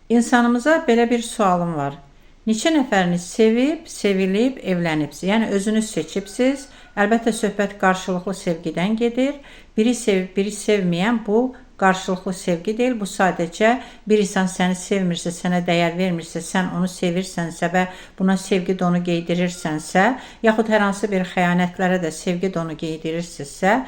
İnsanımıza belə bir sualım var. Neçə nəfəriniz sevib, sevilib, evlənibsiz? Yəni özünüz seçibsiz. Əlbəttə söhbət qarşılıqlı sevgidən gedir. Biri sevib, biri sevməyən bu qarşılıqlı sevgi deyil. Bu sadəcə bir insan səni sevmirsə, sənə dəyər vermirsə, sən onu sevirsənsə və buna sevgi donu geydirirsənsə, yaxud hər hansı bir xəyanətlərə də sevgi donu geydirirsinizsə,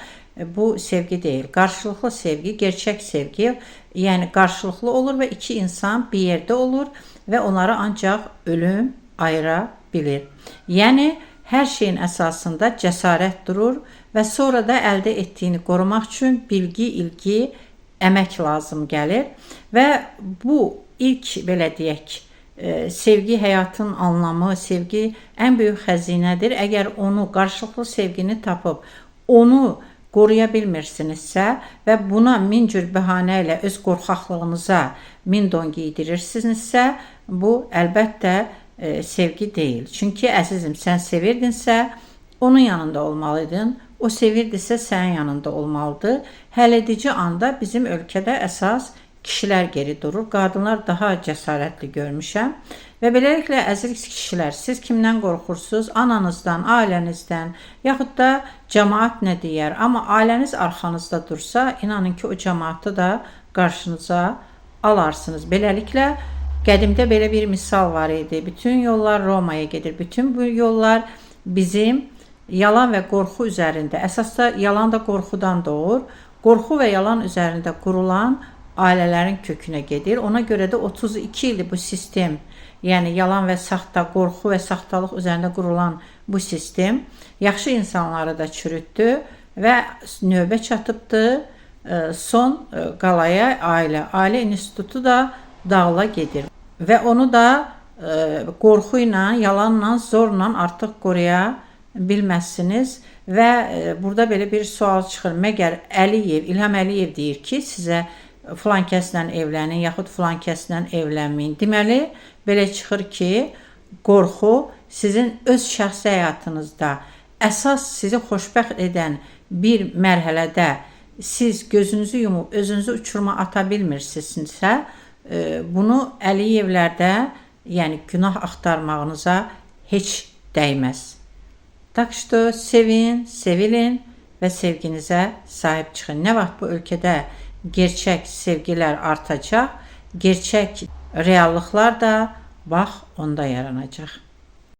bu sevgi deyil. Qarşılıqlı sevgi, gerçək sevgi, yəni qarşılıqlı olur və iki insan bir yerdə olur və onları ancaq ölüm ayıra bilir. Yəni hər şeyin əsasında cəsarət durur və sonra da əldə etdiyini qorumaq üçün bilgi, ilgi, əmək lazım gəlir və bu ilk belə deyək, sevgi həyatın anlamı, sevgi ən böyük xəzinədir. Əgər onu, qarşılıqlı sevgini tapıb onu qoruya bilmirsinizsə və buna min cür bəhanə ilə öz qorxaqlığınıza min don giydirirsinizsə, bu əlbəttə sevgi deyil. Çünki əzizim, sən sevirdinsə, onun yanında olmalıydın. O sevirdisə, sənin yanında olmalıdır. Həlledici anda bizim ölkədə əsas kişilər geri durur. Qadınlar daha cəsarətli görmüşəm. Və beləliklə, əziz kişilər, siz kimdən qorxursunuz? Ananızdan, ailənizdən, yaxud da cəmaat nə deyər? Amma ailəniz arxanızda dursa, inanın ki, o cəmaatı da qarşınıza alarsınız. Beləliklə, qədimdə belə bir misal var idi. Bütün yollar Romaya gedir. Bütün bu yollar bizim yalan və qorxu üzərində, əsas da yalan da qorxudan doğur. Qorxu və yalan üzərində qurulan ailələrin kökünə gedir. Ona görə də 32 ildir bu sistem, yəni yalan və saxta, qorxu və saxtalıq üzərində qurulan bu sistem yaxşı insanları da çürütdü və növbə çatıbdı son qalaya ailə. Ailə institutu da dağıla gedir və onu da qorxu ilə, yalanla, zorla artıq qoruya bilməzsiniz və burada belə bir sual çıxır. Məgər İlham Əliyev deyir ki, sizə filan kəslə evlənin, yaxud filan kəslə evlənməyin. Deməli, belə çıxır ki, qorxu sizin öz şəxsi həyatınızda əsas sizi xoşbəxt edən bir mərhələdə siz gözünüzü yumub özünüzü uçuruma ata bilmirsinizsə, bunu Əliyevlərdə, yəni günah axtarmağınıza heç dəyməz. Tak что sevin, sevilin və sevginizə sahib çıxın. Nə vaxt bu ölkədə gerçək sevgilər artacaq, gerçək reallıqlar da bax onda yaranacaq.